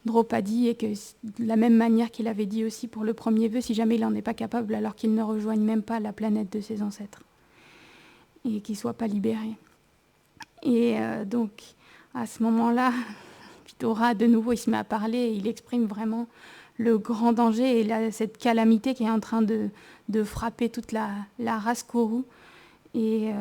Draupadi, et que de la même manière qu'il avait dit aussi pour le premier vœu, si jamais il n'en est pas capable, alors qu'il ne rejoigne même pas la planète de ses ancêtres, et qu'il ne soit pas libéré. Et donc, à ce moment-là, Vidura, de nouveau, il se met à parler, et il exprime vraiment le grand danger et cette calamité qui est en train de frapper toute la race Kourou. Et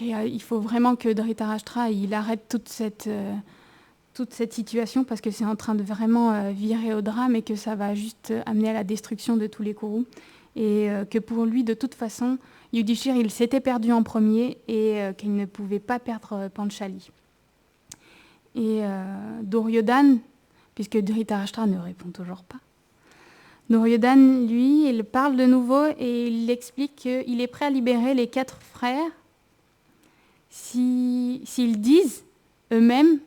il faut vraiment que Dhritarashtra il arrête toute cette situation, parce que c'est en train de vraiment virer au drame, et que ça va juste amener à la destruction de tous les Kourous. Et que pour lui, de toute façon, Yudhishthir, il s'était perdu en premier, et qu'il ne pouvait pas perdre Panchali. Et Duryodhana, puisque Dhritarashtra ne répond toujours pas, Duryodhana, lui, il parle de nouveau et il explique qu'il est prêt à libérer les 4 frères s'ils disent eux-mêmes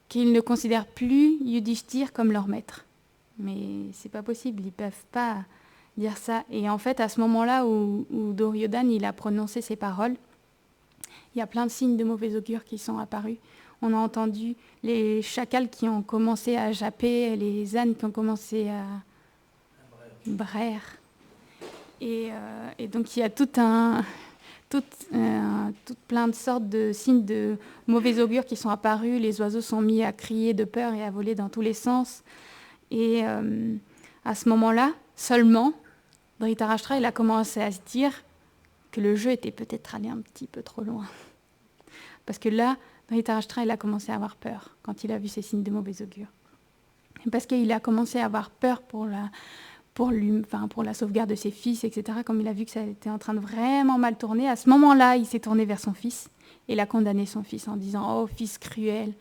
qu'ils ne considèrent plus Yudhishthir comme leur maître. Mais c'est pas possible, ils peuvent pas dire ça. Et en fait, à ce moment-là où Duryodhana il a prononcé ces paroles, il y a plein de signes de mauvais augure qui sont apparus. On a entendu les chacals qui ont commencé à japper, les ânes qui ont commencé à braire. Et donc il y a tout plein de sortes de signes de mauvais augure qui sont apparus. Les oiseaux sont mis à crier de peur et à voler dans tous les sens. Et à ce moment-là, seulement, Dhritarashtra il a commencé à se dire que le jeu était peut-être allé un petit peu trop loin. Parce que là, Dhritarashtra il a commencé à avoir peur quand il a vu ces signes de mauvais augure. Parce qu'il a commencé à avoir peur pour la sauvegarde de ses fils, etc. Comme il a vu que ça était en train de vraiment mal tourner, à ce moment-là, il s'est tourné vers son fils et il a condamné son fils en disant « Oh, fils cruel,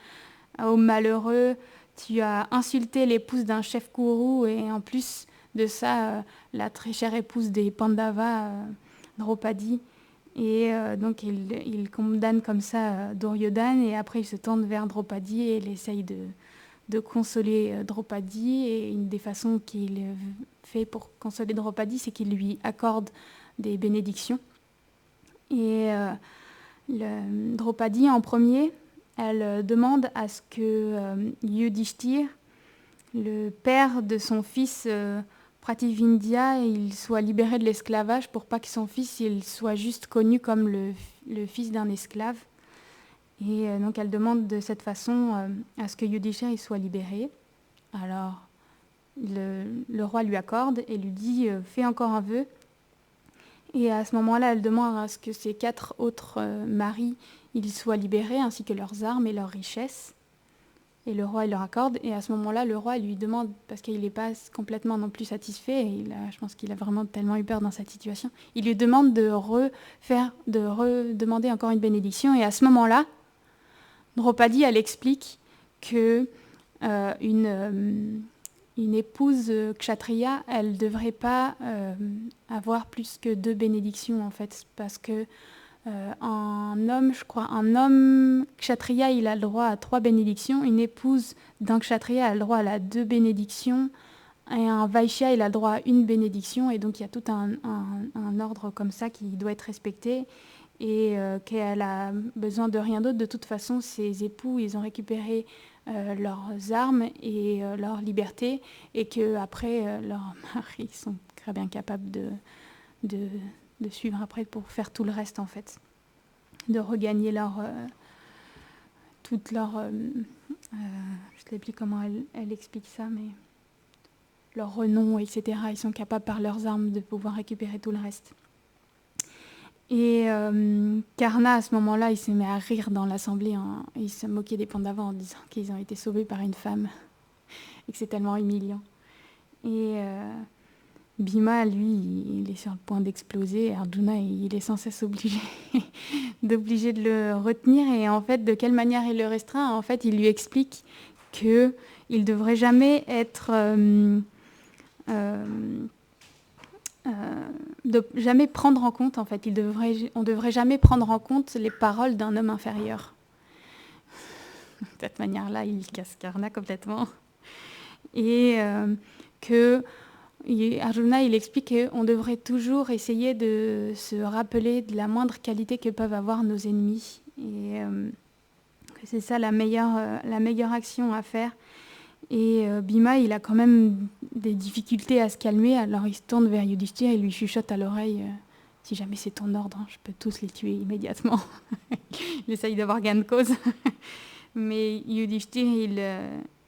oh malheureux, tu as insulté l'épouse d'un chef Kourou et en plus de ça, la très chère épouse des Pandavas, Draupadi. » Et donc il condamne comme ça Duryodhana, et après il se tourne vers Draupadi et il essaye de consoler Draupadi. Et une des façons qu'il fait pour consoler Draupadi, c'est qu'il lui accorde des bénédictions. Et Draupadi, en premier, elle demande à ce que Yudhishthir, le père de son fils, Prativindya il soit libéré de l'esclavage pour pas que son fils il soit juste connu comme le fils d'un esclave. Et donc elle demande de cette façon à ce que Yudhishthir il soit libéré. Alors le roi lui accorde et lui dit fais encore un vœu. Et à ce moment-là, elle demande à ce que ses 4 autres maris ils soient libérés, ainsi que leurs armes et leurs richesses. Et le roi il leur accorde. Et à ce moment-là, le roi lui demande, parce qu'il n'est pas complètement non plus satisfait, et je pense qu'il a vraiment tellement eu peur dans cette situation, il lui demande de redemander encore une bénédiction. Et à ce moment-là, Draupadi, elle explique que une épouse kshatriya, elle ne devrait pas avoir plus que 2 bénédictions, en fait, parce que un homme kshatriya, il a le droit à 3 bénédictions, une épouse d'un kshatriya a le droit à 2 bénédictions, et un vaishya, il a le droit à 1 bénédiction, et donc il y a tout un ordre comme ça qui doit être respecté, et qu'elle a besoin de rien d'autre. De toute façon, ses époux, ils ont récupéré leurs armes et leur liberté, et qu'après, leurs maris sont très bien capables de suivre après pour faire tout le reste, en fait. De regagner toute leur... je ne sais plus comment elle explique ça, mais leur renom, etc. Ils sont capables par leurs armes de pouvoir récupérer tout le reste. Et Karna, à ce moment-là, il se met à rire dans l'assemblée. Il se moquait des Pandavas en disant qu'ils ont été sauvés par une femme et que c'est tellement humiliant. Et Bhima, lui, il est sur le point d'exploser. Arjuna, il est sans cesse obligé de le retenir. Et en fait, de quelle manière il le restreint? En fait, il lui explique qu'il ne devrait jamais être... jamais prendre en compte, en fait. On ne devrait jamais prendre en compte les paroles d'un homme inférieur. De cette manière-là, il casse Karna complètement. Et Arjuna, il explique qu'on devrait toujours essayer de se rappeler de la moindre qualité que peuvent avoir nos ennemis. Et que c'est ça la meilleure action à faire. Et Bhima, il a quand même des difficultés à se calmer, alors il se tourne vers Yudhishthir et lui chuchote à l'oreille si jamais c'est ton ordre, je peux tous les tuer immédiatement. Il essaye d'avoir gain de cause. Mais Yudhishthir,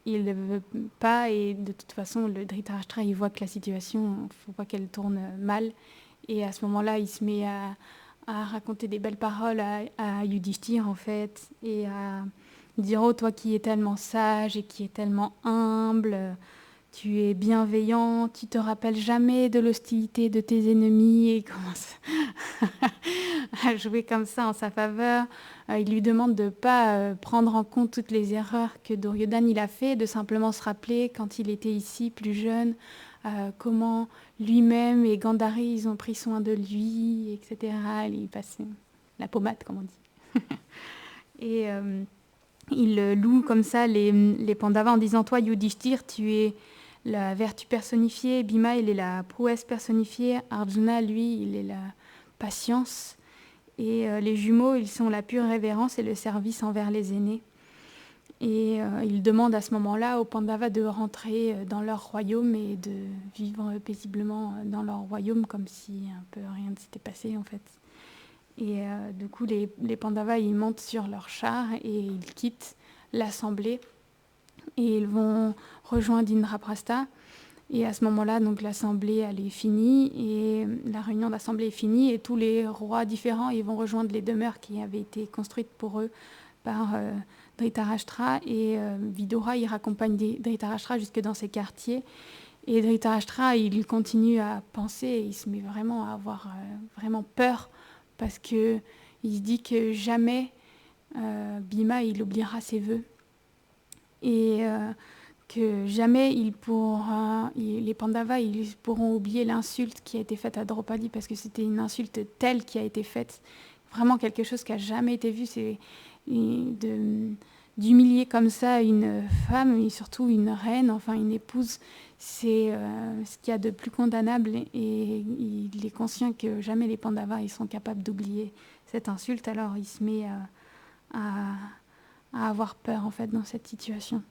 il ne veut pas, et de toute façon, le Dhritarashtra, il voit que la situation, il ne faut pas qu'elle tourne mal. Et à ce moment-là, il se met à raconter des belles paroles à Yudhishthir, en fait, et à dire « Oh, toi qui es tellement sage et qui es tellement humble, tu es bienveillant, tu te rappelles jamais de l'hostilité de tes ennemis. » Et il commence à jouer comme ça en sa faveur. Il lui demande de ne pas prendre en compte toutes les erreurs que Duryodhana il a fait, de simplement se rappeler quand il était ici, plus jeune, comment lui-même et Gandhari, ils ont pris soin de lui, etc. Il passe la pommade, comme on dit. Et il loue comme ça les Pandavas en disant « Toi, Yudhishthir, tu es la vertu personnifiée. Bhima, il est la prouesse personnifiée. Arjuna, lui, il est la patience. Et les jumeaux, ils sont la pure révérence et le service envers les aînés. » Et il demande à ce moment-là aux Pandavas de rentrer dans leur royaume et de vivre paisiblement dans leur royaume comme si un peu rien ne s'était passé, en fait. Et du coup, les Pandavas, ils montent sur leur char et ils quittent l'assemblée et ils vont rejoindre Indraprastha. Et à ce moment-là, donc l'assemblée, elle est finie et la réunion d'assemblée est finie et tous les rois différents, ils vont rejoindre les demeures qui avaient été construites pour eux par Dhritarashtra. Et Vidura, il raccompagne Dhritarashtra jusque dans ses quartiers. Et Dhritarashtra, il continue à penser, il se met vraiment à avoir vraiment peur parce qu'il se dit que jamais Bhima, il oubliera ses vœux. Et que jamais les Pandavas ils pourront oublier l'insulte qui a été faite à Draupadi, parce que c'était une insulte telle qui a été faite, vraiment quelque chose qui n'a jamais été vu, c'est d'humilier comme ça une femme, et surtout une reine, enfin une épouse, c'est ce qu'il y a de plus condamnable, et il est conscient que jamais les Pandavas ils sont capables d'oublier cette insulte, alors il se met à avoir peur en fait dans cette situation.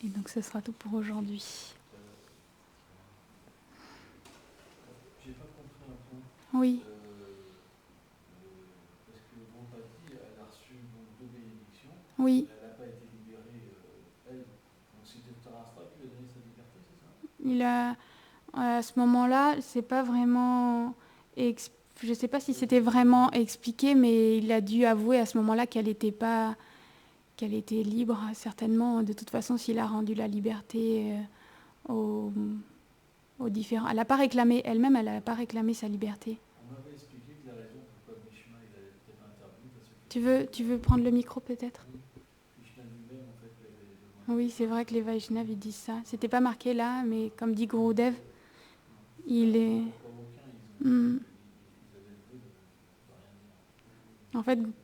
Et donc ce sera tout pour aujourd'hui. Oui, Parce que Draupadi, elle a reçu donc, 2 bénédictions, oui. mais elle n'a pas été libérée, elle. Donc c'était Dhritarashtra qui lui a donné sa liberté, c'est ça? Il a, à ce moment-là, c'est pas vraiment... je sais pas si c'était vraiment expliqué, mais il a dû avouer à ce moment-là qu'elle était libre, certainement. De toute façon, s'il a rendu la liberté aux, aux différents... Elle n'a pas réclamé, elle-même, elle n'a pas réclamé sa liberté. On m'avait expliqué que la raison pourquoi Bhishma il avait peut-être interdit, parce que Tu veux prendre le micro peut-être? oui, Krishna lui-même en fait l'avait demandé. Oui, c'est vrai que les Vaishnavas ils disent ça. C'était pas marqué là, mais comme dit Gurudev, Non. il Dans est... l'empereur aucun, Hmm. ils avaient le vœu de rien dire. En fait, D'aller, de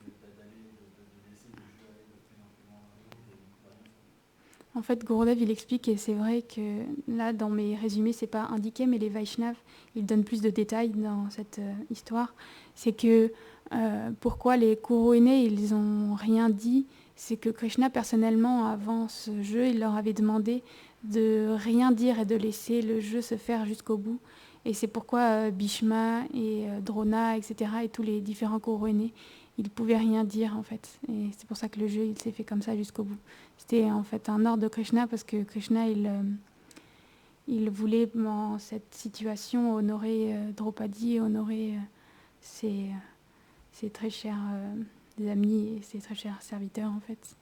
laisser le jeu aller de plus en plus loin et de rien faire. Gurudev, il explique, et c'est vrai que là, dans mes résumés, c'est pas indiqué, mais les Vaishnavas, ils donnent plus de détails dans cette histoire. C'est que pourquoi les Kuru aînés, ils ont rien dit, c'est que Krishna, personnellement, avant ce jeu, il leur avait demandé de rien dire et de laisser le jeu se faire jusqu'au bout. Et c'est pourquoi Bhishma et Drona, etc., et tous les différents Kuru aînés, ils pouvaient rien dire, en fait. Et c'est pour ça que le jeu, il s'est fait comme ça jusqu'au bout. C'était en fait un ordre de Krishna parce que Krishna, il voulait dans cette situation honorer Draupadi, honorer ses, ses très chers amis et ses très chers serviteurs en fait.